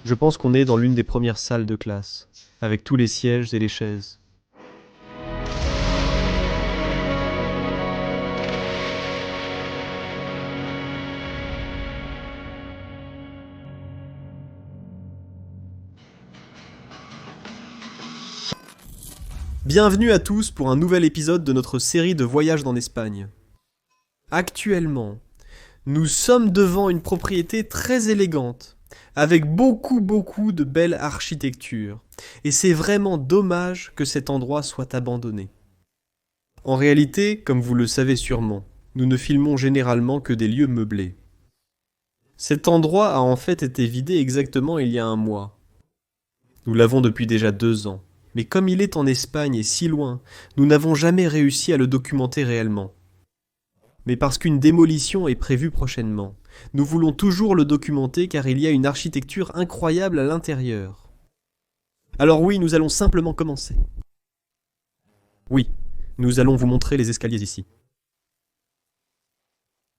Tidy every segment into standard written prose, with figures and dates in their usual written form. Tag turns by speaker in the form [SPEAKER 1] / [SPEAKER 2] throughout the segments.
[SPEAKER 1] Je pense qu'on est dans l'une des premières salles de classe, avec tous les sièges et les chaises. Bienvenue à tous pour un nouvel épisode de notre série de voyages en Espagne. Actuellement, nous sommes devant une propriété très élégante, avec beaucoup de belle architecture, et c'est vraiment dommage que cet endroit soit abandonné. En réalité, comme vous le savez sûrement, nous ne filmons généralement que des lieux meublés. Cet endroit a en fait été vidé exactement il y a un mois. Nous l'avons depuis déjà 2 ans, mais comme il est en Espagne et si loin, nous n'avons jamais réussi à le documenter réellement. Mais parce qu'une démolition est prévue prochainement, nous voulons toujours le documenter car il y a une architecture incroyable à l'intérieur. Alors oui, nous allons simplement commencer. Oui, nous allons vous montrer les escaliers ici.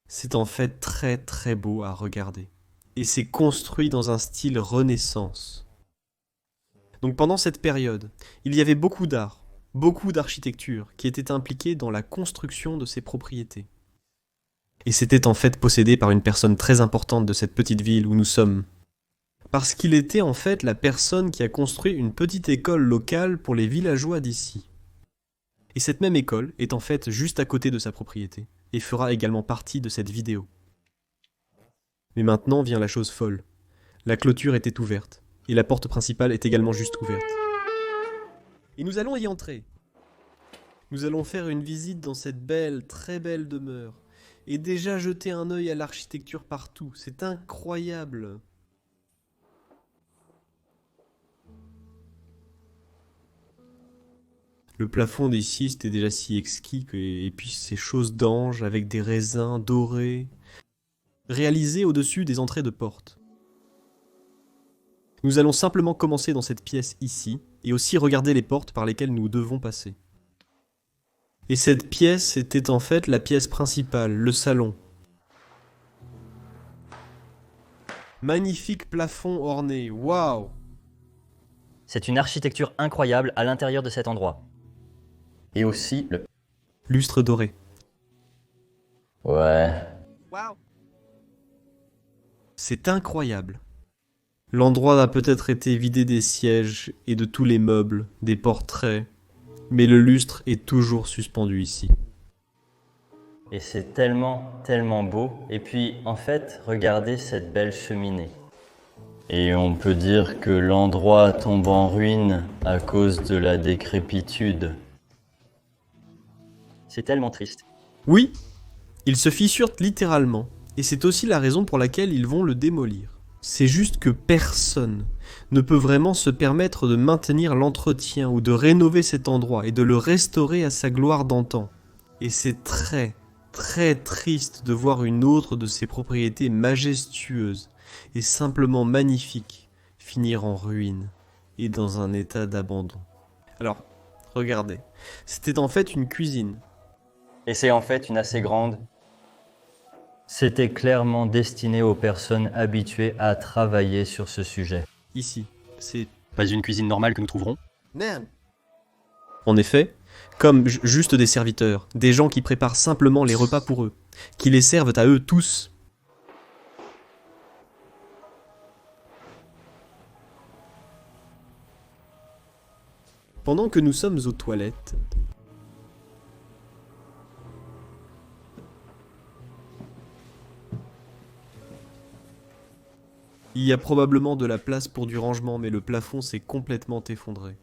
[SPEAKER 1] C'est en fait très beau à regarder. Et c'est construit dans un style Renaissance. Donc pendant cette période, il y avait beaucoup d'art, beaucoup d'architecture qui était impliquée dans la construction de ces propriétés. Et c'était en fait possédé par une personne très importante de cette petite ville où nous sommes. Parce qu'il était en fait la personne qui a construit une petite école locale pour les villageois d'ici. Et cette même école est en fait juste à côté de sa propriété, et fera également partie de cette vidéo. Mais maintenant vient la chose folle. La clôture était ouverte, et la porte principale est également juste ouverte. Et nous allons y entrer. Nous allons faire une visite dans cette belle, très belle demeure, et déjà jeter un œil à l'architecture partout, c'est incroyable. Le plafond d'ici c'était déjà si exquis, et puis ces choses d'ange avec des raisins dorés, réalisés au-dessus des entrées de porte. Nous allons simplement commencer dans cette pièce ici, et aussi regarder les portes par lesquelles nous devons passer. Et cette pièce était en fait la pièce principale, le salon. Magnifique plafond orné, waouh!
[SPEAKER 2] C'est une architecture incroyable à l'intérieur de cet endroit. Et aussi le...
[SPEAKER 1] Lustre doré.
[SPEAKER 2] Ouais.
[SPEAKER 1] Waouh! C'est incroyable. L'endroit a peut-être été vidé des sièges et de tous les meubles, des portraits, mais le lustre est toujours suspendu ici.
[SPEAKER 2] Et c'est tellement beau. Et puis, en fait, regardez cette belle cheminée. Et on peut dire que l'endroit tombe en ruine à cause de la décrépitude. C'est tellement triste.
[SPEAKER 1] Oui, il se fissure littéralement, et c'est aussi la raison pour laquelle ils vont le démolir. C'est juste que personne ne peut vraiment se permettre de maintenir l'entretien ou de rénover cet endroit et de le restaurer à sa gloire d'antan. Et c'est très triste de voir une autre de ces propriétés majestueuses et simplement magnifiques finir en ruine et dans un état d'abandon. Alors, regardez, c'était en fait une cuisine.
[SPEAKER 2] Et c'est en fait une assez grande. C'était clairement destiné aux personnes habituées à travailler sur ce sujet.
[SPEAKER 1] Ici, c'est
[SPEAKER 3] Pas une cuisine normale que nous trouverons.
[SPEAKER 1] merde. En effet, comme juste des serviteurs, des gens qui préparent simplement les repas pour eux, qui les servent à eux tous. Pendant que nous sommes aux toilettes, il y a probablement de la place pour du rangement, mais le plafond s'est complètement effondré.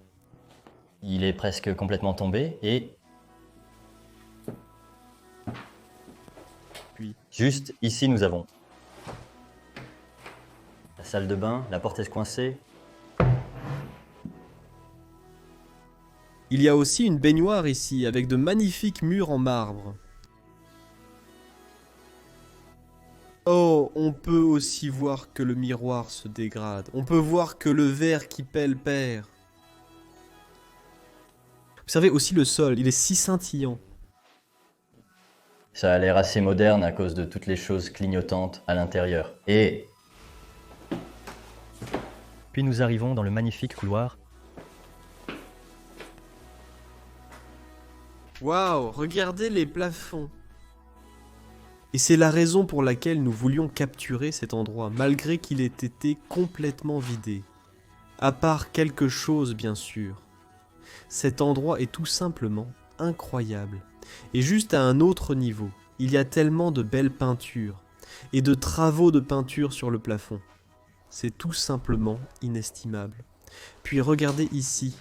[SPEAKER 2] Il est presque complètement tombé et...
[SPEAKER 1] Puis,
[SPEAKER 2] Juste ici, nous avons la salle de bain, la porte est coincée.
[SPEAKER 1] il y a aussi une baignoire ici, avec de magnifiques murs en marbre. Oh, on peut aussi voir que le miroir se dégrade. On peut voir que le verre qui pèle perd. Observez aussi le sol, il est si scintillant.
[SPEAKER 2] Ça a l'air assez moderne à cause de toutes les choses clignotantes à l'intérieur. Et
[SPEAKER 3] Puis nous arrivons dans le magnifique couloir.
[SPEAKER 1] Waouh, regardez les plafonds. Et c'est la raison pour laquelle nous voulions capturer cet endroit, malgré qu'il ait été complètement vidé. À part quelque chose, bien sûr. Cet endroit est tout simplement incroyable. Et juste à un autre niveau, il y a tellement de belles peintures et de travaux de peinture sur le plafond. C'est tout simplement inestimable. Puis regardez ici,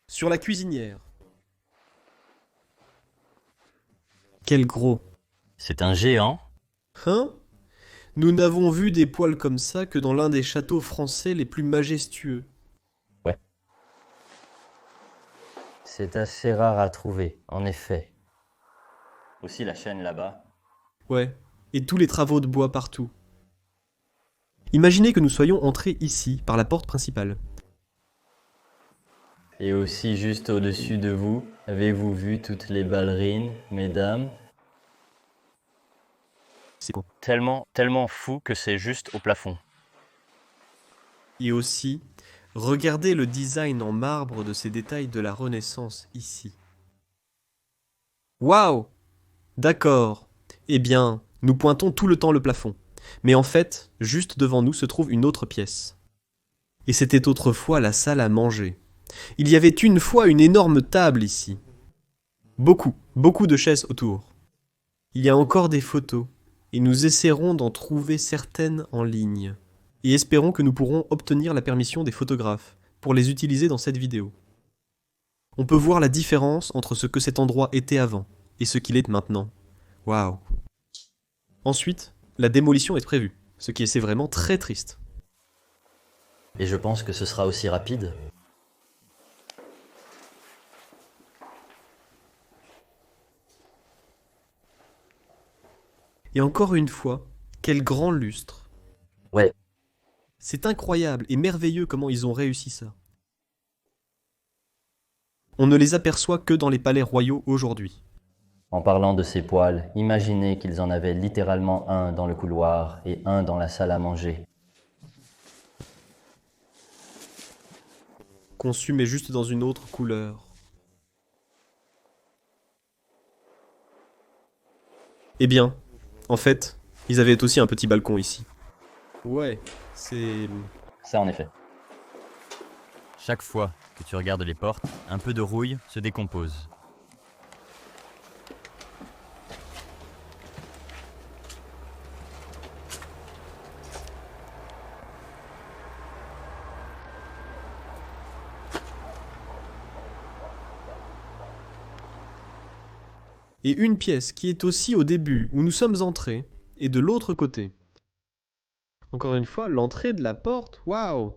[SPEAKER 1] sur la cuisinière. Quel gros.
[SPEAKER 3] C'est un géant.
[SPEAKER 1] Hein? Nous n'avons vu des poêles comme ça que dans l'un des châteaux français les plus majestueux.
[SPEAKER 3] Ouais.
[SPEAKER 2] C'est assez rare à trouver, en effet. Aussi la chaîne là-bas.
[SPEAKER 1] Ouais, et tous les travaux de bois partout. Imaginez que nous soyons entrés ici, par la porte principale.
[SPEAKER 2] Et aussi juste au-dessus de vous, avez-vous vu toutes les ballerines, mesdames?
[SPEAKER 1] C'est quoi?
[SPEAKER 3] Tellement fou que c'est juste au plafond.
[SPEAKER 1] Et aussi, regardez le design en marbre de ces détails de la Renaissance ici. Waouh! D'accord. Eh bien, nous pointons tout le temps le plafond. Mais en fait, juste devant nous se trouve une autre pièce. Et c'était autrefois la salle à manger. Il y avait une fois une énorme table ici. Beaucoup de chaises autour. Il y a encore des photos, et nous essaierons d'en trouver certaines en ligne. Et espérons que nous pourrons obtenir la permission des photographes pour les utiliser dans cette vidéo. On peut voir la différence entre ce que cet endroit était avant et ce qu'il est maintenant. Waouh! Ensuite, la démolition est prévue, ce qui est vraiment très triste.
[SPEAKER 2] Et je pense que ce sera aussi rapide.
[SPEAKER 1] Et encore une fois, quel grand lustre!
[SPEAKER 2] Ouais.
[SPEAKER 1] C'est incroyable et merveilleux comment ils ont réussi ça. On ne les aperçoit que dans les palais royaux aujourd'hui.
[SPEAKER 2] En parlant de ces poêles, imaginez qu'ils en avaient littéralement un dans le couloir et un dans la salle à manger.
[SPEAKER 1] Conçus mais juste dans une autre couleur. Eh bien, en fait, ils avaient aussi un petit balcon ici. Ouais, c'est...
[SPEAKER 2] Ça en effet.
[SPEAKER 3] Chaque fois que tu regardes les portes, un peu de rouille se décompose.
[SPEAKER 1] Et une pièce qui est aussi au début, où nous sommes entrés, et de l'autre côté. Encore une fois, l'entrée de la porte, waouh!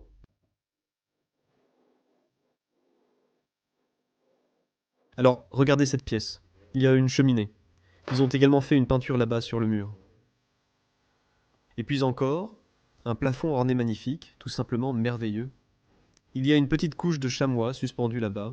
[SPEAKER 1] Alors, regardez cette pièce. Il y a une cheminée. Ils ont également fait une peinture là-bas sur le mur. Et puis encore, un plafond orné magnifique, tout simplement merveilleux. Il y a une petite couche de chamois suspendue là-bas.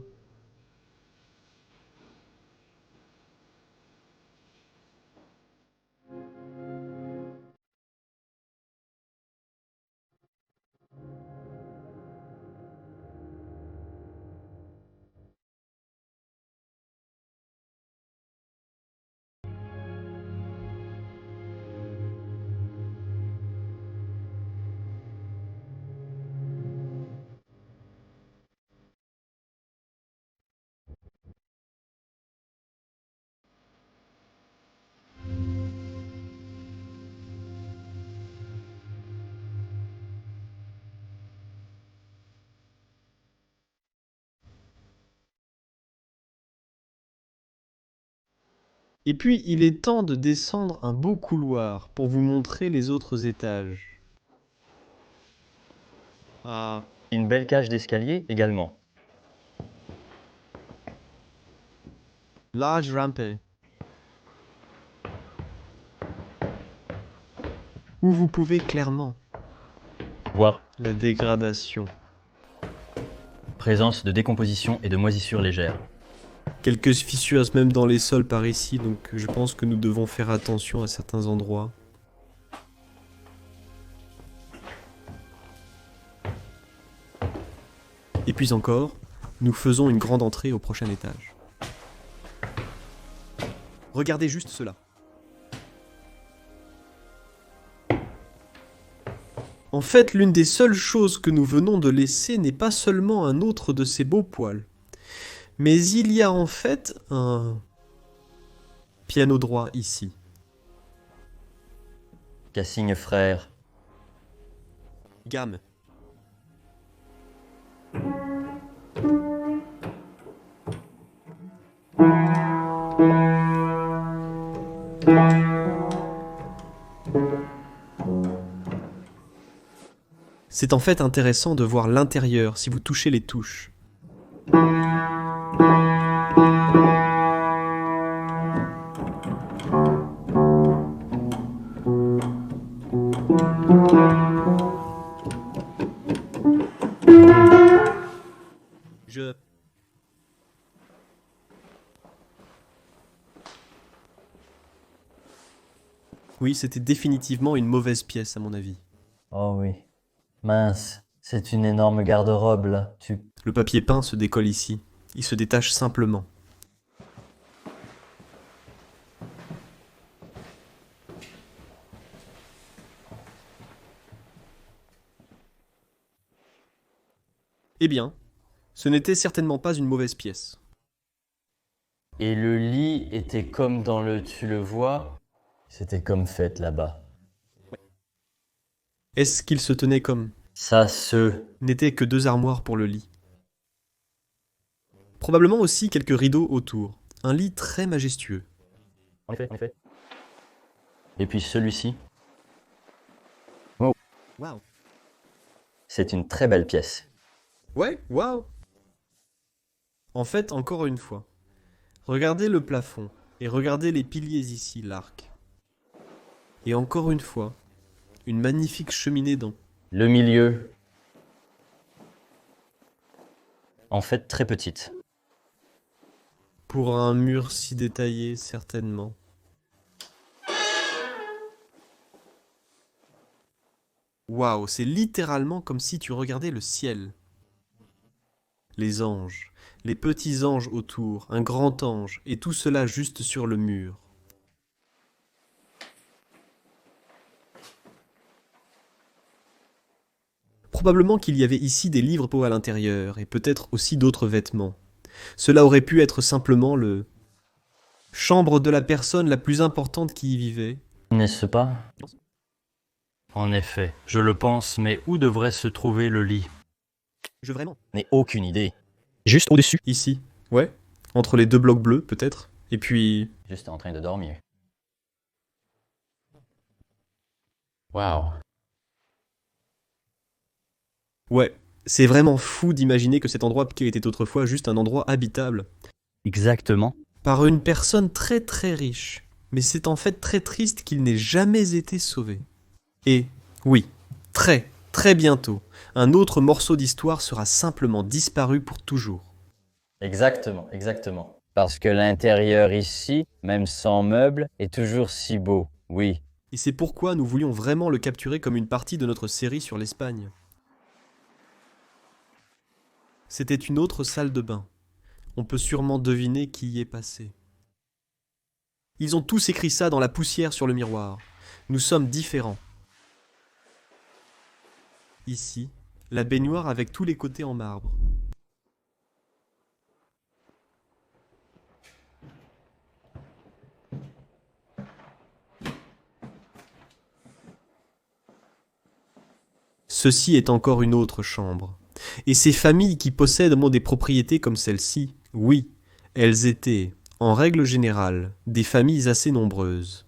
[SPEAKER 1] Et puis, il est temps de descendre un beau couloir pour vous montrer les autres étages. Ah,
[SPEAKER 2] Une belle cage d'escalier également.
[SPEAKER 1] large rampe. Où vous pouvez clairement
[SPEAKER 3] Voir.
[SPEAKER 1] la dégradation.
[SPEAKER 3] Présence de décomposition et de moisissure légère.
[SPEAKER 1] Quelques fissures même dans les sols par ici, donc je pense que nous devons faire attention à certains endroits. Et puis encore, nous faisons une grande entrée au prochain étage. Regardez juste cela. En fait, l'une des seules choses que nous venons de laisser n'est pas seulement un autre de ces beaux poils, mais il y a en fait un piano droit ici.
[SPEAKER 2] Cassigne frère.
[SPEAKER 1] Gamme. C'est en fait intéressant de voir l'intérieur si vous touchez les touches. Oui, c'était définitivement une mauvaise pièce à mon avis.
[SPEAKER 2] Oh oui. Mince, c'est une énorme garde-robe là.
[SPEAKER 1] Le papier peint se décolle ici. Il se détache simplement. Eh bien, ce n'était certainement pas une mauvaise pièce.
[SPEAKER 2] Et le lit était comme dans tu le vois, c'était comme fait là-bas.
[SPEAKER 1] Est-ce qu'il se tenait comme...
[SPEAKER 2] Ça
[SPEAKER 1] N'était que 2 armoires pour le lit. Probablement aussi quelques rideaux autour. Un lit très majestueux.
[SPEAKER 2] En effet, en effet. Et puis celui-ci,
[SPEAKER 1] Waouh.
[SPEAKER 2] c'est une très belle pièce.
[SPEAKER 1] Ouais, waouh. En fait, encore une fois, regardez le plafond et regardez les piliers ici, l'arc. Et encore une fois, une magnifique cheminée dans...
[SPEAKER 2] Le milieu, en fait très petite.
[SPEAKER 1] Pour un mur si détaillé, certainement. Waouh, c'est littéralement comme si tu regardais le ciel. Les anges, les petits anges autour, un grand ange, et tout cela juste sur le mur. Probablement qu'il y avait ici des livres pour à l'intérieur, et peut-être aussi d'autres vêtements. Cela aurait pu être simplement le... chambre de la personne la plus importante qui y vivait.
[SPEAKER 2] N'est-ce pas?
[SPEAKER 3] En effet, je le pense, mais où devrait se trouver le lit?
[SPEAKER 1] Je vraiment...
[SPEAKER 2] N'ai aucune idée.
[SPEAKER 3] Juste au-dessus.
[SPEAKER 1] Ici, ouais. Entre les 2 blocs bleus, peut-être. Et puis...
[SPEAKER 2] Juste en train de dormir.
[SPEAKER 3] Waouh.
[SPEAKER 1] Ouais. C'est vraiment fou d'imaginer que cet endroit qui était autrefois juste un endroit habitable.
[SPEAKER 3] Exactement.
[SPEAKER 1] Par une personne très très riche. Mais c'est en fait très triste qu'il n'ait jamais été sauvé. Et, oui, très, très bientôt, un autre morceau d'histoire sera simplement disparu pour toujours.
[SPEAKER 2] Exactement, exactement. Parce que l'intérieur ici, même sans meubles, est toujours si beau, oui.
[SPEAKER 1] Et c'est pourquoi nous voulions vraiment le capturer comme une partie de notre série sur l'Espagne. C'était une autre salle de bain. On peut sûrement deviner qui y est passé. Ils ont tous écrit ça dans la poussière sur le miroir. Nous sommes différents. Ici, la baignoire avec tous les côtés en marbre. Ceci est encore une autre chambre. Et ces familles qui possèdent des propriétés comme celle-ci, oui, elles étaient, en règle générale, des familles assez nombreuses.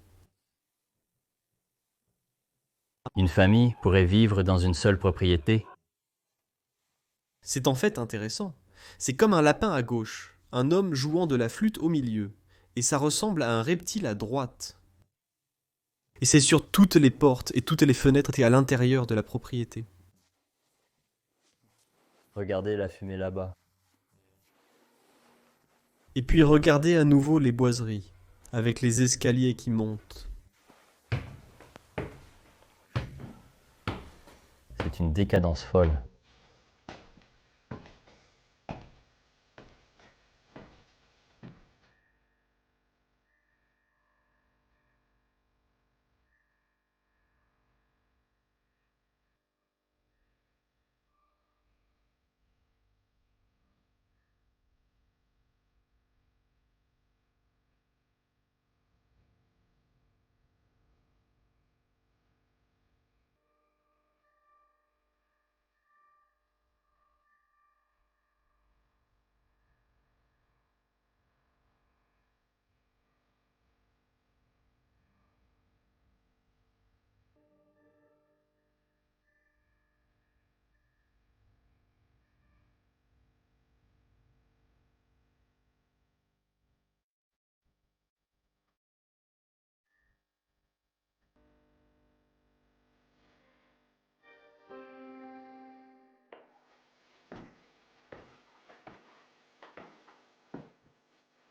[SPEAKER 3] Une famille pourrait vivre dans une seule propriété.
[SPEAKER 1] C'est en fait intéressant. C'est comme un lapin à gauche, un homme jouant de la flûte au milieu, et ça ressemble à un reptile à droite. Et c'est sur toutes les portes et toutes les fenêtres et à l'intérieur de la propriété.
[SPEAKER 2] Regardez la fumée là-bas.
[SPEAKER 1] Et puis regardez à nouveau les boiseries, avec les escaliers qui montent.
[SPEAKER 2] C'est une décadence folle.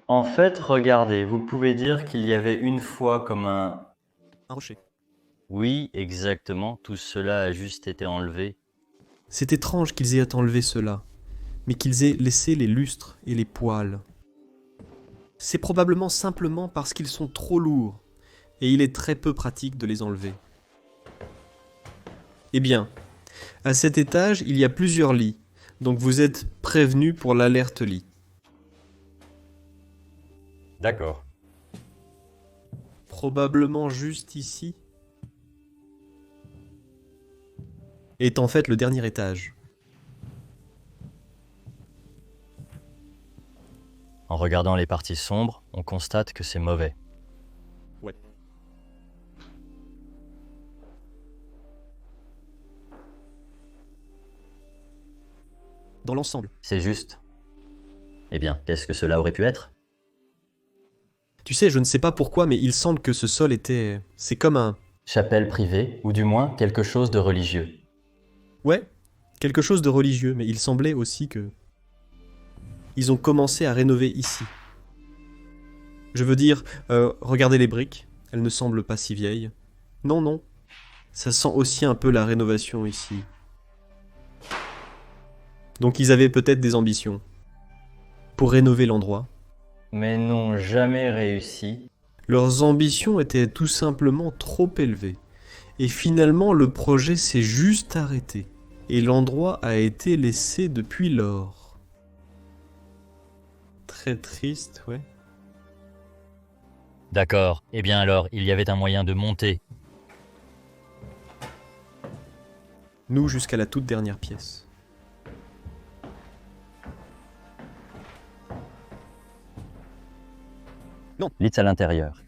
[SPEAKER 2] En fait, regardez, vous pouvez dire qu'il y avait une fois comme un...
[SPEAKER 1] Un rocher.
[SPEAKER 2] Oui, exactement, tout cela a juste été enlevé.
[SPEAKER 1] C'est étrange qu'ils aient enlevé cela, mais qu'ils aient laissé les lustres et les poils. C'est probablement simplement parce qu'ils sont trop lourds, et il est très peu pratique de les enlever. Eh bien, à cet étage, il y a plusieurs lits, donc vous êtes prévenus pour l'alerte lit.
[SPEAKER 3] D'accord.
[SPEAKER 1] Probablement juste ici est en fait le dernier étage.
[SPEAKER 3] En regardant les parties sombres, on constate que c'est mauvais.
[SPEAKER 1] Ouais. Dans l'ensemble.
[SPEAKER 3] C'est juste. Eh bien, qu'est-ce que cela aurait pu être?
[SPEAKER 1] Tu sais, je ne sais pas pourquoi, mais il semble que ce sol était... C'est comme un...
[SPEAKER 2] Chapelle privée, ou du moins quelque chose de religieux.
[SPEAKER 1] Ouais, quelque chose de religieux, mais il semblait aussi que... Ils ont commencé à rénover ici. Je veux dire, regardez les briques, elles ne semblent pas si vieilles. Non, non, ça sent aussi un peu la rénovation ici. Donc ils avaient peut-être des ambitions. Pour rénover l'endroit.
[SPEAKER 2] Mais n'ont jamais réussi.
[SPEAKER 1] Leurs ambitions étaient tout simplement trop élevées. Et finalement, le projet s'est juste arrêté. Et l'endroit a été laissé depuis lors. Très triste, ouais.
[SPEAKER 3] D'accord. Eh bien alors, il y avait un moyen de monter.
[SPEAKER 1] Nous jusqu'à la toute dernière pièce.
[SPEAKER 3] Dites à l'intérieur.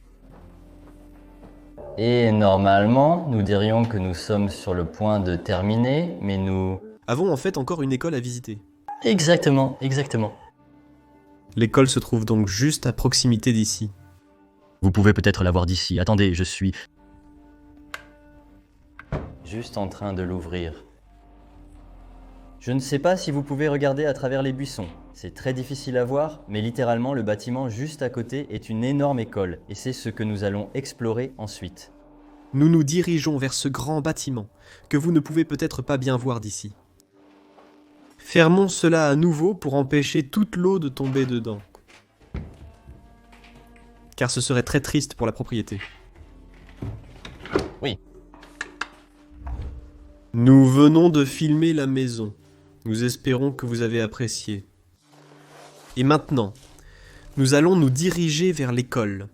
[SPEAKER 2] Et normalement, nous dirions que nous sommes sur le point de terminer, mais nous...
[SPEAKER 1] Avons en fait encore une école à visiter.
[SPEAKER 2] Exactement, exactement.
[SPEAKER 1] L'école se trouve donc juste à proximité d'ici.
[SPEAKER 3] Vous pouvez peut-être la voir d'ici. Attendez, je suis...
[SPEAKER 2] Juste en train de l'ouvrir. Je ne sais pas si vous pouvez regarder à travers les buissons. C'est très difficile à voir, mais littéralement le bâtiment juste à côté est une énorme école, et c'est ce que nous allons explorer ensuite.
[SPEAKER 1] Nous nous dirigeons vers ce grand bâtiment, que vous ne pouvez peut-être pas bien voir d'ici. Fermons cela à nouveau pour empêcher toute l'eau de tomber dedans. Car ce serait très triste pour la propriété.
[SPEAKER 3] Oui.
[SPEAKER 1] Nous venons de filmer la maison. Nous espérons que vous avez apprécié. Et maintenant, nous allons nous diriger vers l'école.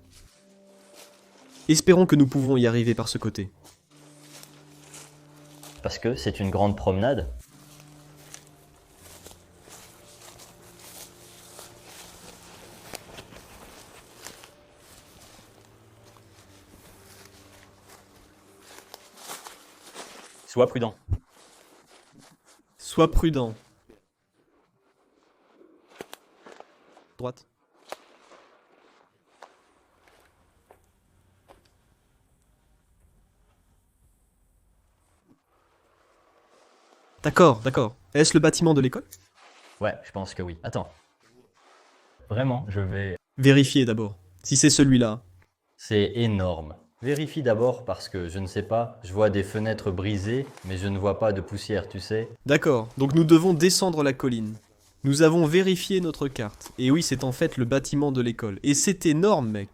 [SPEAKER 1] Espérons que nous pouvons y arriver par ce côté.
[SPEAKER 2] Parce que c'est une grande promenade.
[SPEAKER 3] Sois prudent.
[SPEAKER 1] Sois prudent. Droite. D'accord, d'accord. Est-ce le bâtiment de l'école?
[SPEAKER 2] Ouais, je pense que oui. Attends. Vraiment, je vais...
[SPEAKER 1] Vérifiez d'abord. Si c'est celui-là.
[SPEAKER 2] C'est énorme. Vérifie d'abord parce que je ne sais pas, je vois des fenêtres brisées, mais je ne vois pas de poussière, tu sais.
[SPEAKER 1] D'accord, donc nous devons descendre la colline. Nous avons vérifié notre carte. Et oui, c'est en fait le bâtiment de l'école. Et c'est énorme, mec.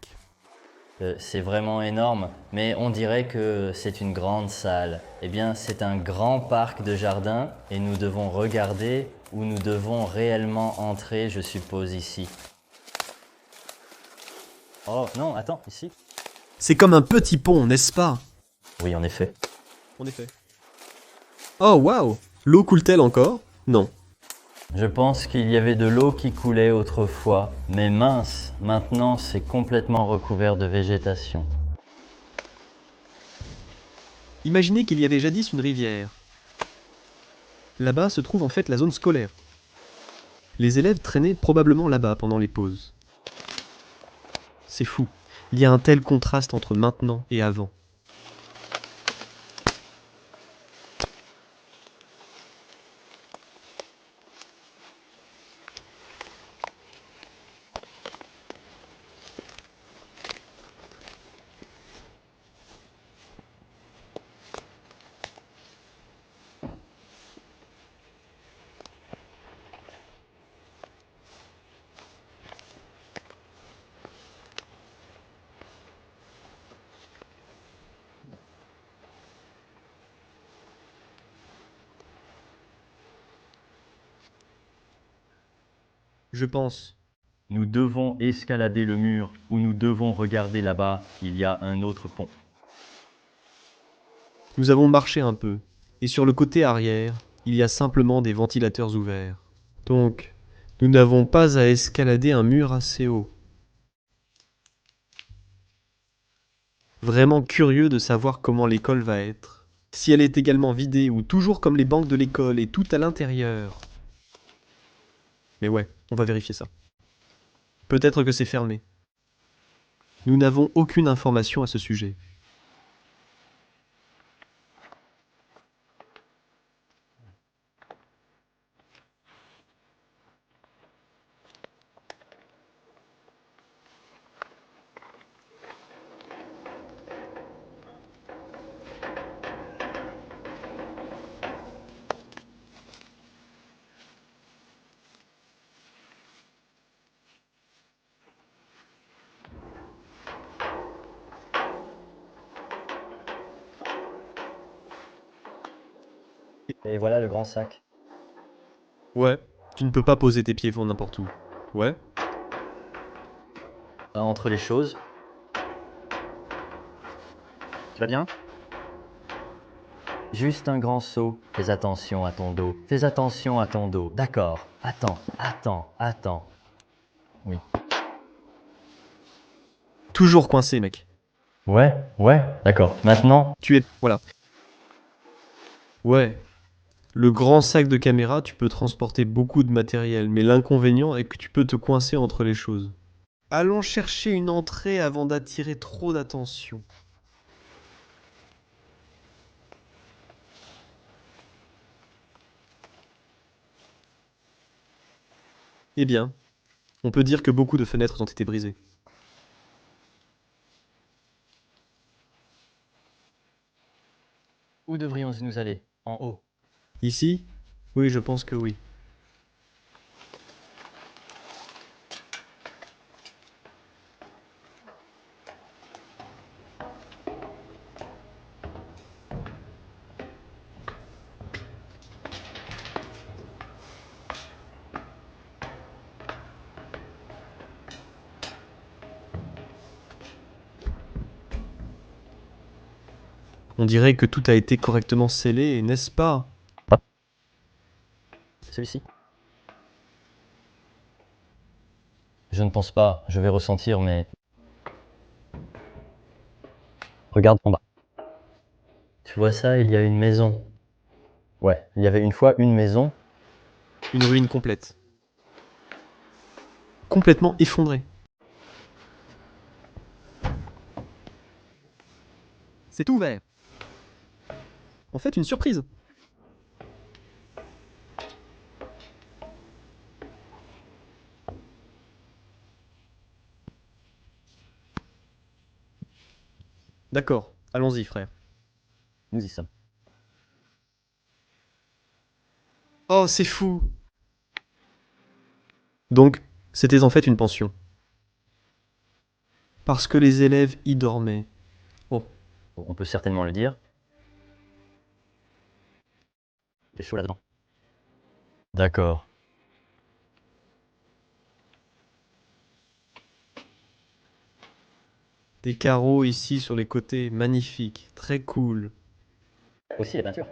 [SPEAKER 2] C'est vraiment énorme, mais on dirait que c'est une grande salle. Eh bien, c'est un grand parc de jardin et nous devons regarder où nous devons réellement entrer, je suppose, ici. Oh non, attends, ici.
[SPEAKER 1] C'est comme un petit pont, n'est-ce pas?
[SPEAKER 2] Oui, en effet.
[SPEAKER 1] En effet. Oh, waouh! L'eau coule-t-elle encore? Non.
[SPEAKER 2] Je pense qu'il y avait de l'eau qui coulait autrefois, mais mince, maintenant c'est complètement recouvert de végétation.
[SPEAKER 1] Imaginez qu'il y avait jadis une rivière. Là-bas se trouve en fait la zone scolaire. Les élèves traînaient probablement là-bas pendant les pauses. C'est fou. Il y a un tel contraste entre maintenant et avant. je pense.
[SPEAKER 2] Nous devons escalader le mur ou nous devons regarder là-bas, il y a un autre pont.
[SPEAKER 1] Nous avons marché un peu, et sur le côté arrière, il y a simplement des ventilateurs ouverts. Donc, nous n'avons pas à escalader un mur assez haut. Vraiment curieux de savoir comment l'école va être. Si elle est également vidée ou toujours comme les banques de l'école et tout à l'intérieur. Mais ouais, on va vérifier ça. Peut-être que c'est fermé. Nous n'avons aucune information à ce sujet.
[SPEAKER 2] Et voilà le grand sac.
[SPEAKER 1] Ouais, tu ne peux pas poser tes pieds n'importe où. Ouais.
[SPEAKER 2] Entre les choses. Tu vas bien? Juste un grand saut. Fais attention à ton dos. Fais attention à ton dos. D'accord. Attends. Oui.
[SPEAKER 1] Toujours coincé, mec.
[SPEAKER 2] Ouais. D'accord. Maintenant,
[SPEAKER 1] Tu es... Voilà. Ouais. Le grand sac de caméra, tu peux transporter beaucoup de matériel, mais l'inconvénient est que tu peux te coincer entre les choses. Allons chercher une entrée avant d'attirer trop d'attention. Eh bien, on peut dire que beaucoup de fenêtres ont été brisées.
[SPEAKER 2] où devrions-nous aller? En haut.
[SPEAKER 1] Ici? Oui, je pense que oui. On dirait que tout a été correctement scellé, n'est-ce pas?
[SPEAKER 2] Celui-ci? Je ne pense pas. Je vais ressentir, mais... Regarde en bas. Tu vois ça, il y a une maison. Ouais, il y avait une fois une maison.
[SPEAKER 1] Une ruine complète. Complètement effondrée. C'est ouvert. En fait, une surprise. D'accord, allons-y, frère.
[SPEAKER 2] Nous y sommes.
[SPEAKER 1] Oh, c'est fou! Donc, c'était en fait une pension. Parce que les élèves y dormaient. Oh,
[SPEAKER 2] On peut certainement le dire. Il est chaud là-dedans. D'accord.
[SPEAKER 1] des carreaux ici sur les côtés, magnifiques, très cool.
[SPEAKER 2] Aussi les peintures.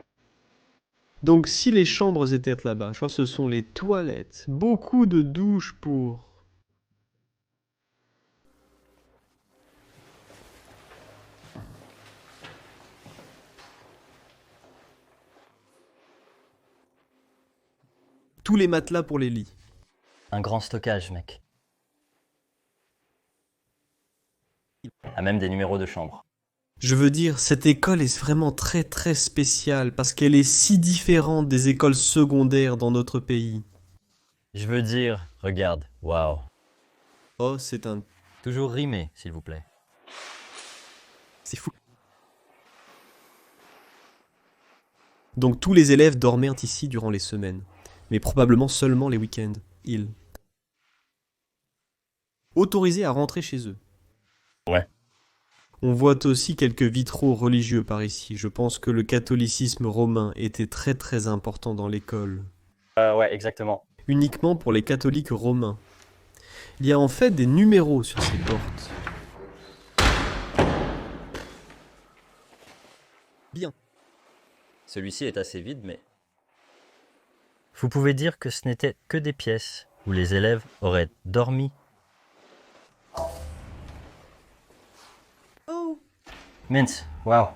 [SPEAKER 1] Donc si les chambres étaient là-bas, je crois que ce sont les toilettes. Beaucoup de douches pour... Tous les matelas pour les lits.
[SPEAKER 2] Un grand stockage, mec. Il a même des numéros de chambre.
[SPEAKER 1] Je veux dire, cette école est vraiment très très spéciale parce qu'elle est si différente des écoles secondaires dans notre pays.
[SPEAKER 2] Je veux dire, regarde, waouh.
[SPEAKER 1] Oh, c'est un...
[SPEAKER 3] Toujours rimé, s'il vous plaît.
[SPEAKER 1] c'est fou. Donc tous les élèves dormaient ici durant les semaines, mais probablement seulement les week-ends. Ils. Autorisés à rentrer chez eux.
[SPEAKER 2] Ouais.
[SPEAKER 1] On voit aussi quelques vitraux religieux par ici. Je pense que le catholicisme romain était très très important dans l'école.
[SPEAKER 2] Ouais, exactement.
[SPEAKER 1] uniquement pour les catholiques romains. Il y a en fait des numéros sur ces portes. Bien.
[SPEAKER 2] Celui-ci est assez vide, mais... Vous pouvez dire que ce n'était que des pièces où les élèves auraient dormi.
[SPEAKER 1] Oh.
[SPEAKER 2] Mince, waouh.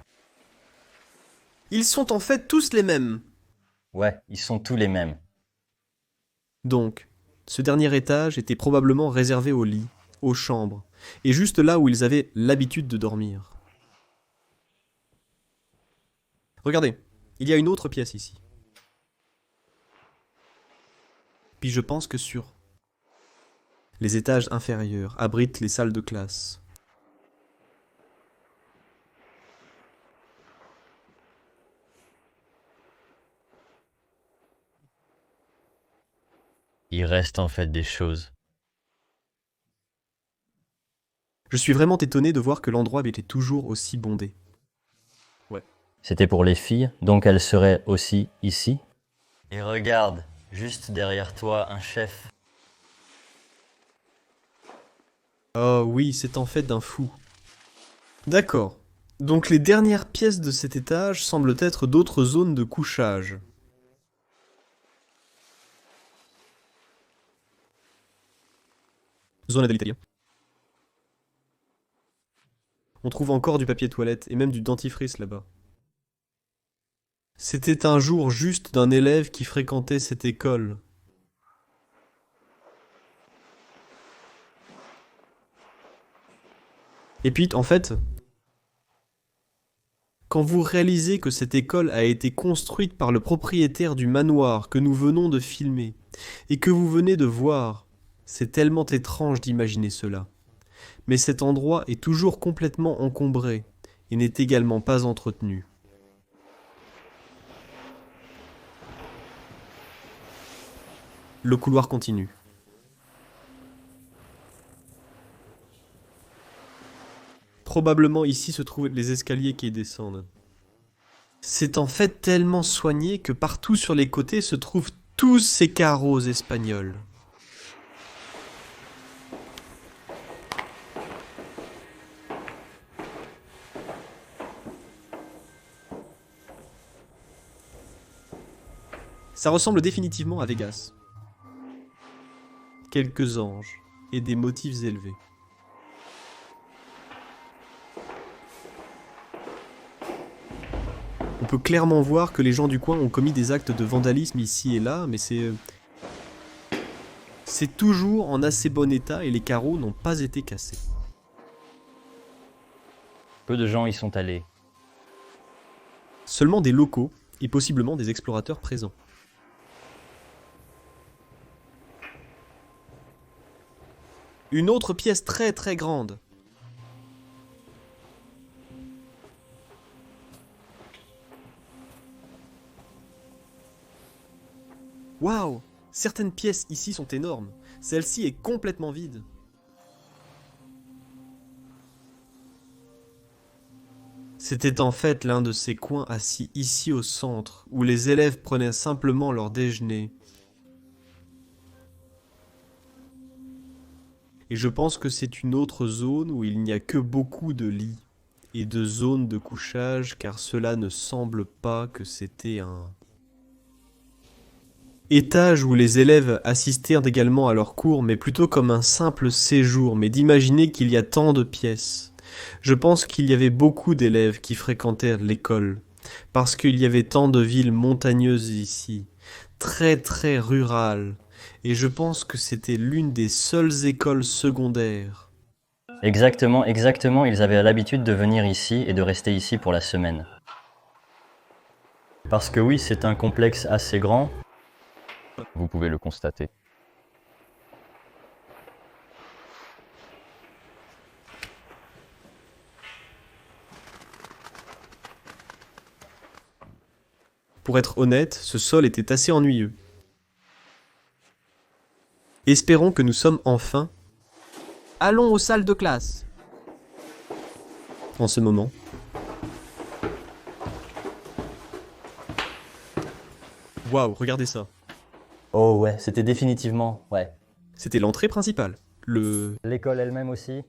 [SPEAKER 1] Ils sont en fait tous les mêmes.
[SPEAKER 2] Ouais, ils sont tous les mêmes.
[SPEAKER 1] Donc, ce dernier étage était probablement réservé aux lits, aux chambres, et juste là où ils avaient l'habitude de dormir. Regardez, il y a une autre pièce ici. Puis je pense que sur les étages inférieurs abritent les salles de classe.
[SPEAKER 2] Il reste en fait des choses.
[SPEAKER 1] Je suis vraiment étonné de voir que l'endroit était toujours aussi bondé.
[SPEAKER 2] C'était pour les filles, donc elles seraient aussi ici. Et regarde, juste derrière toi, un chef.
[SPEAKER 1] Oh oui, c'est en fait d'un fou. D'accord. Donc les dernières pièces de cet étage semblent être d'autres zones de couchage. Zone dell'Italia. On trouve encore du papier toilette et même du dentifrice là-bas. C'était un jour juste d'un élève qui fréquentait cette école. Et puis, en fait, quand vous réalisez que cette école a été construite par le propriétaire du manoir que nous venons de filmer, et que vous venez de voir, c'est tellement étrange d'imaginer cela. Mais cet endroit est toujours complètement encombré, et n'est également pas entretenu. Le couloir continue. Probablement ici se trouvent les escaliers qui descendent. C'est en fait tellement soigné que partout sur les côtés se trouvent tous ces carreaux espagnols. Ça ressemble définitivement à Vegas. Quelques anges et des motifs élevés. On peut clairement voir que les gens du coin ont commis des actes de vandalisme ici et là, mais c'est toujours en assez bon état et les carreaux n'ont pas été cassés.
[SPEAKER 2] Peu de gens y sont allés.
[SPEAKER 1] Seulement des locaux et possiblement des explorateurs présents. Une autre pièce très très grande. Waouh! Certaines pièces ici sont énormes. Celle-ci est complètement vide. C'était en fait l'un de ces coins assis ici au centre, où les élèves prenaient simplement leur déjeuner. Et je pense que c'est une autre zone où il n'y a que beaucoup de lits et de zones de couchage, car cela ne semble pas que c'était un étage où les élèves assistèrent également à leurs cours, mais plutôt comme un simple séjour, mais d'imaginer qu'il y a tant de pièces. Je pense qu'il y avait beaucoup d'élèves qui fréquentèrent l'école, parce qu'il y avait tant de villes montagneuses ici, très très rurales, et je pense que c'était l'une des seules écoles secondaires.
[SPEAKER 2] Exactement, ils avaient l'habitude de venir ici et de rester ici pour la semaine. Parce que oui, c'est un complexe assez grand. Vous pouvez le constater.
[SPEAKER 1] Pour être honnête, ce sol était assez ennuyeux. Espérons que nous sommes enfin... Allons aux salles de classe. En ce moment. Waouh, regardez ça.
[SPEAKER 2] Oh ouais, c'était définitivement, ouais.
[SPEAKER 1] C'était l'entrée principale.
[SPEAKER 2] L'école elle-même aussi.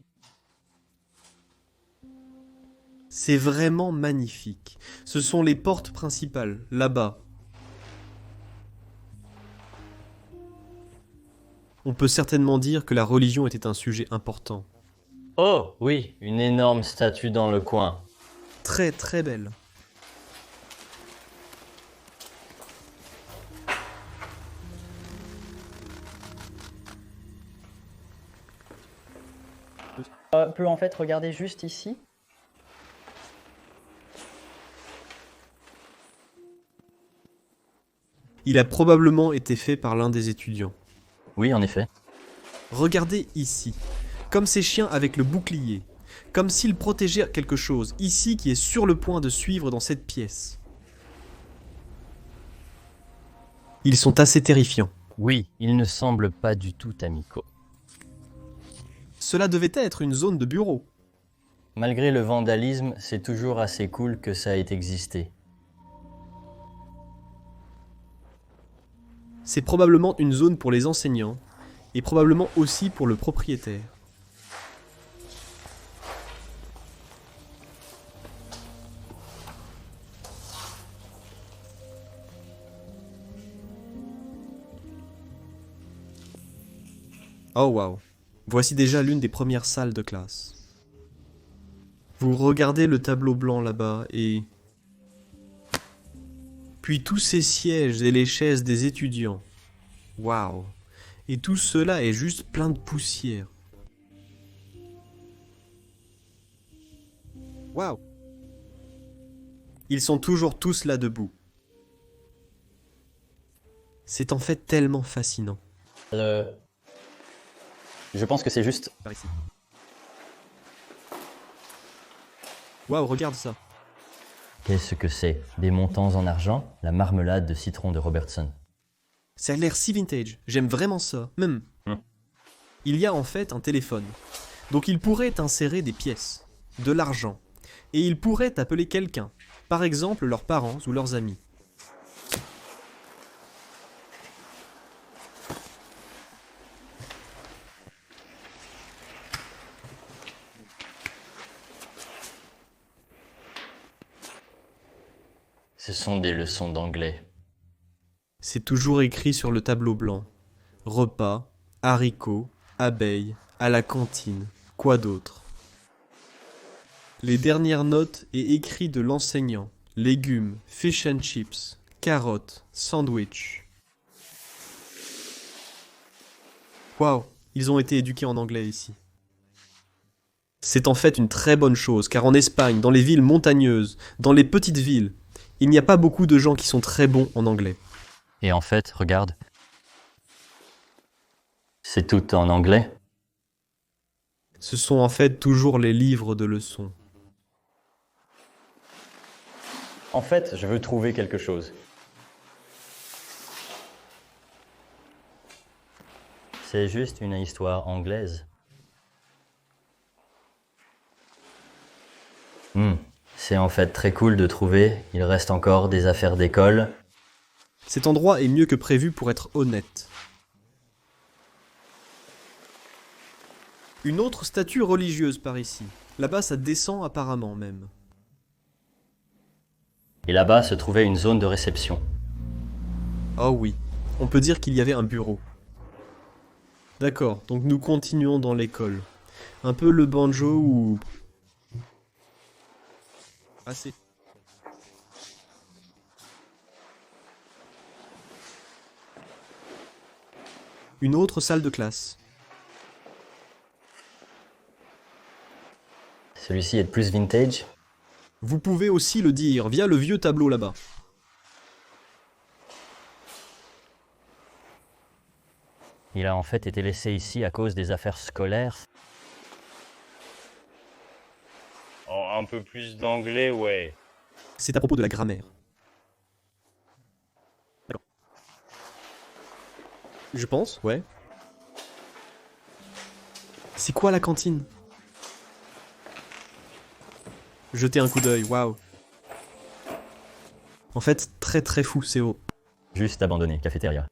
[SPEAKER 1] C'est vraiment magnifique. Ce sont les portes principales, là-bas. On peut certainement dire que la religion était un sujet important.
[SPEAKER 2] Oh oui, une énorme statue dans le coin.
[SPEAKER 1] Très très belle.
[SPEAKER 2] Peut en fait regarder juste ici.
[SPEAKER 1] Il a probablement été fait par l'un des étudiants.
[SPEAKER 2] Oui, en effet.
[SPEAKER 1] Regardez ici. Comme ces chiens avec le bouclier. Comme s'ils protégeaient quelque chose, ici qui est sur le point de suivre dans cette pièce. Ils sont assez terrifiants.
[SPEAKER 2] Oui, ils ne semblent pas du tout amicaux.
[SPEAKER 1] Cela devait être une zone de bureau.
[SPEAKER 2] Malgré le vandalisme, c'est toujours assez cool que ça ait existé.
[SPEAKER 1] C'est probablement une zone pour les enseignants, et probablement aussi pour le propriétaire. Oh waouh, voici déjà l'une des premières salles de classe. Vous regardez le tableau blanc là-bas et... Puis tous ces sièges et les chaises des étudiants. Waouh. Et tout cela est juste plein de poussière. Waouh. Ils sont toujours tous là debout. C'est en fait tellement fascinant.
[SPEAKER 2] Je pense que c'est juste...
[SPEAKER 1] Par ici. Waouh, regarde ça.
[SPEAKER 2] Qu'est-ce que c'est? Des montants en argent? La marmelade de citron de Robertson.
[SPEAKER 1] Ça a l'air si vintage. J'aime vraiment ça. Même. Il y a en fait un téléphone. Donc il pourrait insérer des pièces, de l'argent. Et il pourrait appeler quelqu'un. Par exemple leurs parents ou leurs amis.
[SPEAKER 2] Ce sont des leçons d'anglais.
[SPEAKER 1] C'est toujours écrit sur le tableau blanc. Repas, haricots, abeilles, à la cantine, quoi d'autre? Les dernières notes et écrits de l'enseignant. Légumes, fish and chips, carottes, sandwich. Waouh, ils ont été éduqués en anglais ici. C'est en fait une très bonne chose, car en Espagne, dans les villes montagneuses, dans les petites villes, il n'y a pas beaucoup de gens qui sont très bons en anglais.
[SPEAKER 2] Et en fait, regarde. C'est tout en anglais.
[SPEAKER 1] Ce sont en fait toujours les livres de leçons.
[SPEAKER 2] En fait, je veux trouver quelque chose. C'est juste une histoire anglaise. C'est en fait très cool de trouver. Il reste encore des affaires d'école.
[SPEAKER 1] Cet endroit est mieux que prévu pour être honnête. Une autre statue religieuse par ici. Là-bas, ça descend apparemment même.
[SPEAKER 2] Et là-bas se trouvait une zone de réception.
[SPEAKER 1] Oh oui, on peut dire qu'il y avait un bureau. D'accord, donc nous continuons dans l'école. Un peu le banjo ou... Assez. Une autre salle de classe.
[SPEAKER 2] Celui-ci est plus vintage.
[SPEAKER 1] Vous pouvez aussi le dire via le vieux tableau là-bas.
[SPEAKER 2] Il a en fait été laissé ici à cause des affaires scolaires.
[SPEAKER 4] Oh, un peu plus d'anglais, ouais.
[SPEAKER 1] C'est à propos de la grammaire. D'accord. Je pense, ouais. C'est quoi la cantine? Jetez un coup d'œil, waouh. En fait, très très fou, c'est haut.
[SPEAKER 2] Juste abandonné, cafétéria.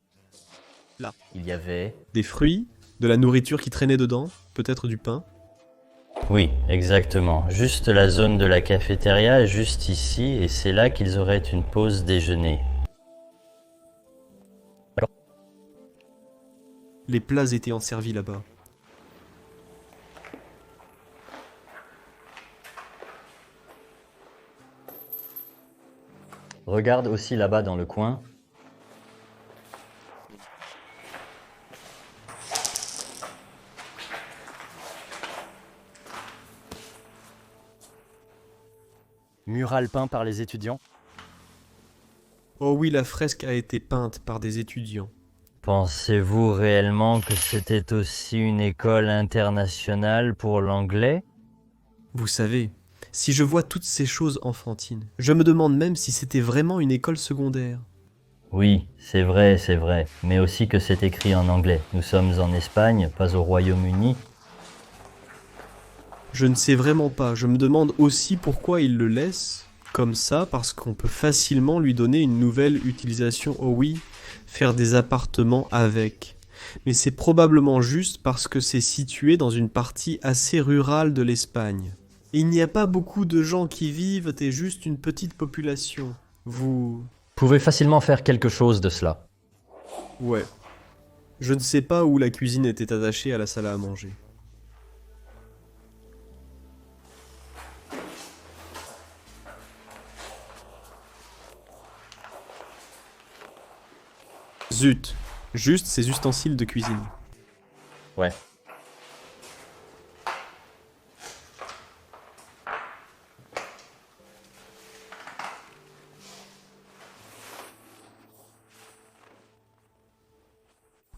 [SPEAKER 1] Là.
[SPEAKER 2] Il y avait...
[SPEAKER 1] Des fruits, de la nourriture qui traînait dedans, peut-être du pain.
[SPEAKER 2] Oui, exactement. Juste la zone de la cafétéria est juste ici, et c'est là qu'ils auraient une pause déjeuner.
[SPEAKER 1] Les plats étaient en servis là-bas.
[SPEAKER 2] Regarde aussi là-bas dans le coin.
[SPEAKER 3] Mural peint par les étudiants.
[SPEAKER 1] Oh oui, la fresque a été peinte par des étudiants.
[SPEAKER 2] Pensez-vous réellement que c'était aussi une école internationale pour l'anglais?
[SPEAKER 1] Vous savez, si je vois toutes ces choses enfantines, je me demande même si c'était vraiment une école secondaire.
[SPEAKER 2] Oui, c'est vrai, mais aussi que c'est écrit en anglais. Nous sommes en Espagne, pas au Royaume-Uni.
[SPEAKER 1] Je ne sais vraiment pas, je me demande aussi pourquoi il le laisse comme ça, parce qu'on peut facilement lui donner une nouvelle utilisation. Oh oui, faire des appartements avec. Mais c'est probablement juste parce que c'est situé dans une partie assez rurale de l'Espagne. Il n'y a pas beaucoup de gens qui vivent et juste une petite population. Vous...
[SPEAKER 2] Pouvez facilement faire quelque chose de cela.
[SPEAKER 1] Ouais. Je ne sais pas où la cuisine était attachée à la salle à manger. Zut, juste ces ustensiles de cuisine.
[SPEAKER 2] Ouais.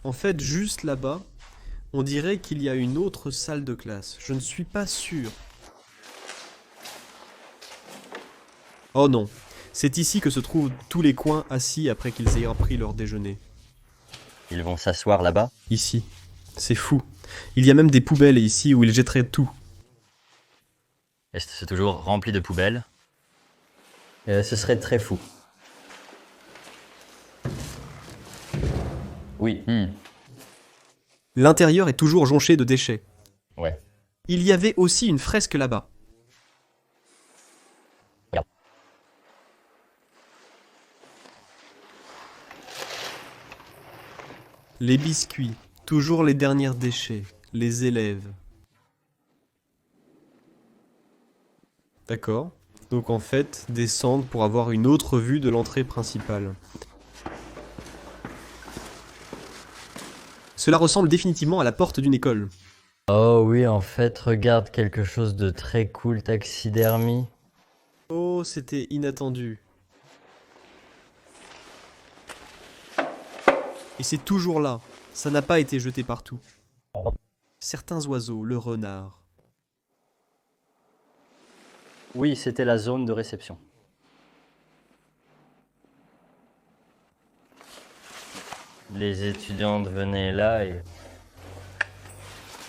[SPEAKER 1] En fait, juste là-bas, on dirait qu'il y a une autre salle de classe. Je ne suis pas sûr. Oh non, c'est ici que se trouvent tous les coins assis après qu'ils aient pris leur déjeuner.
[SPEAKER 2] Ils vont s'asseoir là-bas.
[SPEAKER 1] Ici. C'est fou. Il y a même des poubelles ici où ils jetteraient tout.
[SPEAKER 3] Est-ce que c'est toujours rempli de poubelles?
[SPEAKER 2] Ce serait très fou. Oui.
[SPEAKER 1] L'intérieur est toujours jonché de déchets.
[SPEAKER 2] Ouais.
[SPEAKER 1] Il y avait aussi une fresque là-bas.
[SPEAKER 2] Regarde.
[SPEAKER 1] Les biscuits, toujours les derniers déchets, les élèves. D'accord. Donc en fait, descendre pour avoir une autre vue de l'entrée principale. Cela ressemble définitivement à la porte d'une école.
[SPEAKER 2] Oh oui, en fait, regarde quelque chose de très cool, taxidermie.
[SPEAKER 1] Oh, c'était inattendu. Et c'est toujours là. Ça n'a pas été jeté partout. Certains oiseaux, le renard.
[SPEAKER 2] Oui, c'était la zone de réception. Les étudiantes venaient là et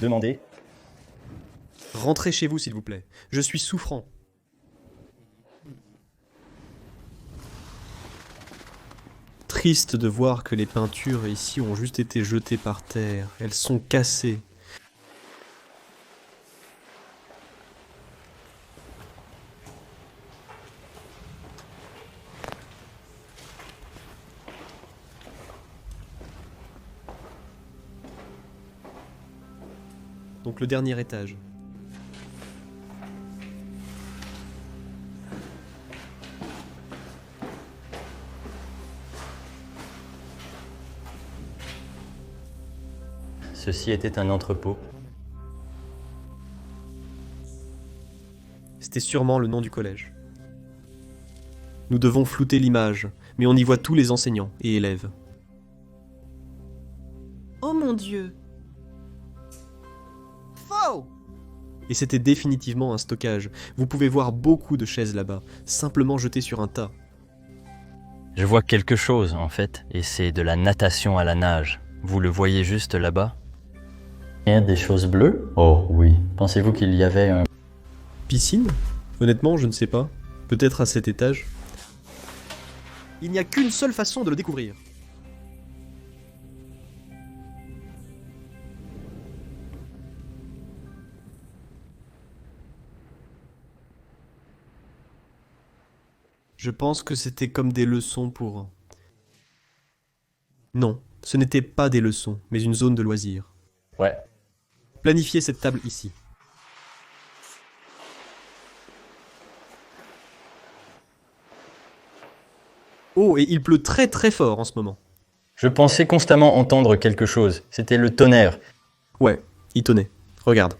[SPEAKER 2] demandaient.
[SPEAKER 1] Rentrez chez vous, s'il vous plaît. Je suis souffrant. Triste de voir que les peintures ici ont juste été jetées par terre. Elles sont cassées. Donc le dernier étage.
[SPEAKER 2] Ceci était un entrepôt.
[SPEAKER 1] C'était sûrement le nom du collège. Nous devons flouter l'image, mais on y voit tous les enseignants et élèves.
[SPEAKER 5] Oh mon Dieu! Faux!
[SPEAKER 1] Et c'était définitivement un stockage. Vous pouvez voir beaucoup de chaises là-bas, simplement jetées sur un tas.
[SPEAKER 3] Je vois quelque chose en fait, et c'est de la natation à la nage. Vous le voyez juste là-bas?
[SPEAKER 2] Il y a des choses bleues? Oh oui. Pensez-vous qu'il y avait un...
[SPEAKER 1] Piscine? Honnêtement, je ne sais pas. Peut-être à cet étage. Il n'y a qu'une seule façon de le découvrir. Je pense que c'était comme des leçons pour... Non, ce n'était pas des leçons, mais une zone de loisirs.
[SPEAKER 2] Ouais.
[SPEAKER 1] Planifiez cette table ici. Oh, et il pleut très très fort en ce moment.
[SPEAKER 2] Je pensais constamment entendre quelque chose. C'était le tonnerre.
[SPEAKER 1] Ouais, il tonnait. Regarde.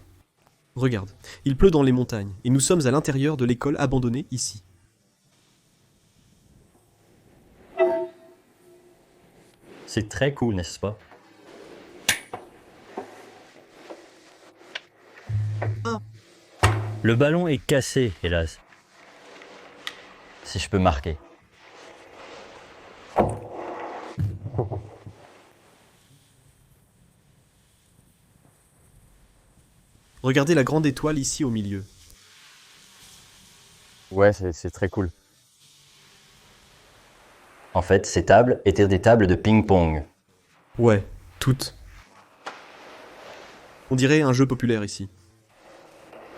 [SPEAKER 1] Regarde. Il pleut dans les montagnes, et nous sommes à l'intérieur de l'école abandonnée ici.
[SPEAKER 2] C'est très cool, n'est-ce pas? Le ballon est cassé, hélas. Si je peux marquer.
[SPEAKER 1] Regardez la grande étoile ici au milieu.
[SPEAKER 2] Ouais, c'est très cool. En fait, ces tables étaient des tables de ping-pong.
[SPEAKER 1] Ouais, toutes. On dirait un jeu populaire ici.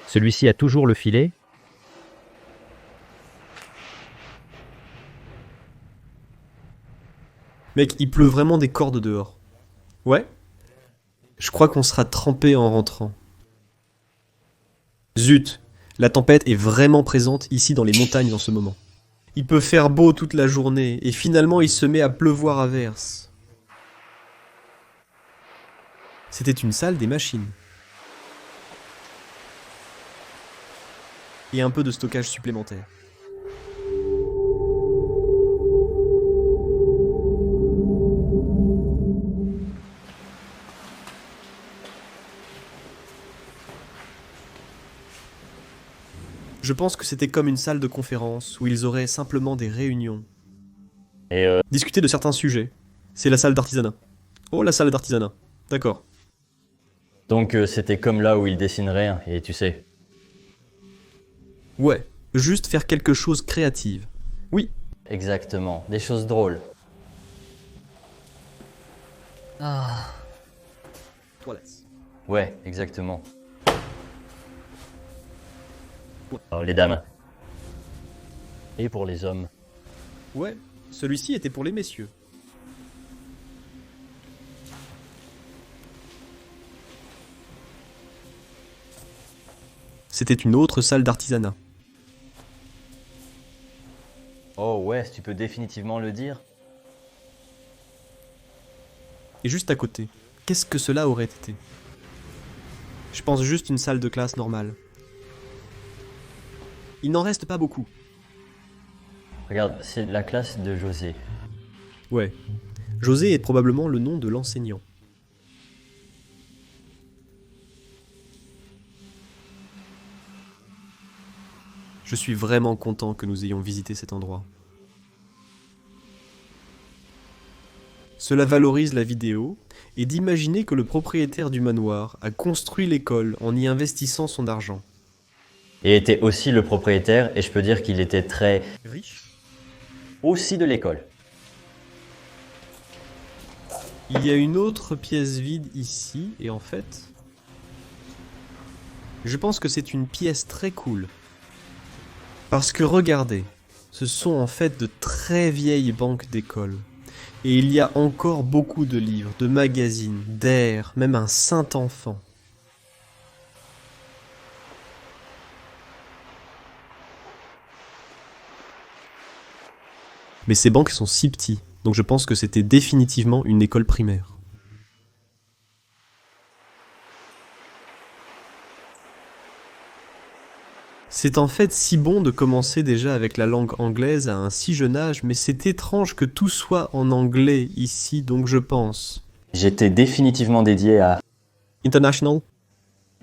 [SPEAKER 3] Celui-ci a toujours le filet.
[SPEAKER 1] Mec, il pleut vraiment des cordes dehors. Ouais? Je crois qu'on sera trempé en rentrant. Zut! La tempête est vraiment présente ici dans les montagnes en ce moment. Il peut faire beau toute la journée, et finalement il se met à pleuvoir à verse. C'était une salle des machines. Et un peu de stockage supplémentaire. Je pense que c'était comme une salle de conférence où ils auraient simplement des réunions.
[SPEAKER 2] Et
[SPEAKER 1] Discuter de certains sujets. C'est la salle d'artisanat. Oh, la salle d'artisanat. D'accord.
[SPEAKER 2] donc c'était comme là où il dessinerait, et tu sais.
[SPEAKER 1] Ouais, juste faire quelque chose créatif. Oui,
[SPEAKER 2] Exactement, des choses drôles.
[SPEAKER 1] toilettes.
[SPEAKER 2] Ouais, exactement. Alors, les dames. Et pour les hommes.
[SPEAKER 1] Ouais, celui-ci était pour les messieurs. C'était une autre salle d'artisanat.
[SPEAKER 2] Oh ouais, tu peux définitivement le dire.
[SPEAKER 1] Et juste à côté, qu'est-ce que cela aurait été? Je pense juste une salle de classe normale. Il n'en reste pas beaucoup.
[SPEAKER 2] Regarde, c'est la classe de José.
[SPEAKER 1] Ouais. José est probablement le nom de l'enseignant. Je suis vraiment content que nous ayons visité cet endroit. Cela valorise la vidéo et d'imaginer que le propriétaire du manoir a construit l'école en y investissant son argent.
[SPEAKER 2] Et était aussi le propriétaire, et je peux dire qu'il était très...
[SPEAKER 1] Riche?
[SPEAKER 2] aussi de l'école.
[SPEAKER 1] Il y a une autre pièce vide ici, et en fait... je pense que c'est une pièce très cool. Parce que regardez, ce sont en fait de très vieilles banques d'école. Et il y a encore beaucoup de livres, de magazines, d'air, même un saint enfant. Mais ces bancs sont si petits, donc je pense que c'était définitivement une école primaire. C'est en fait si bon de commencer déjà avec la langue anglaise à un si jeune âge, mais c'est étrange que tout soit en anglais ici, donc je pense.
[SPEAKER 2] J'étais définitivement dédié à...
[SPEAKER 1] International?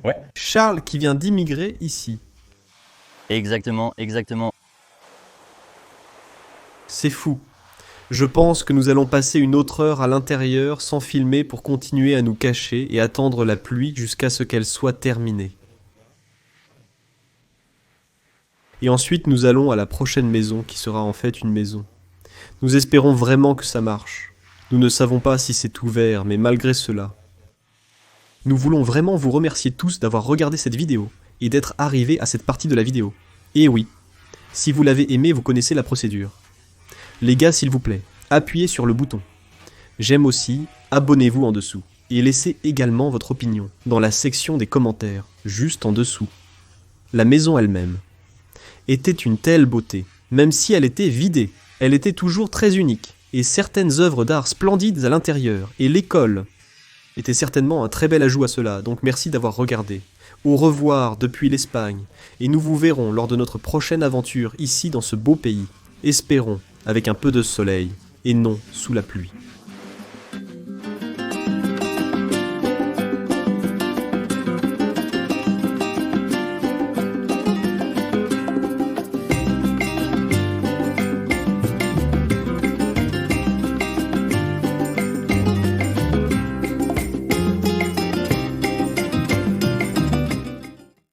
[SPEAKER 2] Ouais.
[SPEAKER 1] Charles qui vient d'immigrer ici.
[SPEAKER 2] Exactement, exactement.
[SPEAKER 1] C'est fou. Je pense que nous allons passer une autre heure à l'intérieur sans filmer pour continuer à nous cacher et attendre la pluie jusqu'à ce qu'elle soit terminée. Et ensuite nous allons à la prochaine maison qui sera en fait une maison. Nous espérons vraiment que ça marche. Nous ne savons pas si c'est ouvert, mais malgré cela. Nous voulons vraiment vous remercier tous d'avoir regardé cette vidéo et d'être arrivés à cette partie de la vidéo. Et oui, Si vous l'avez aimé, vous connaissez la procédure. Les gars, s'il vous plaît, appuyez sur le bouton. J'aime aussi, abonnez-vous en dessous. Et laissez également votre opinion dans la section des commentaires, juste en dessous. La maison elle-même était une telle beauté, même si elle était vidée, elle était toujours très unique, et certaines œuvres d'art splendides à l'intérieur, et l'école était certainement un très bel ajout à cela, donc merci d'avoir regardé. Au revoir depuis l'Espagne, et nous vous verrons lors de notre prochaine aventure ici dans ce beau pays, espérons avec un peu de soleil, et non sous la pluie.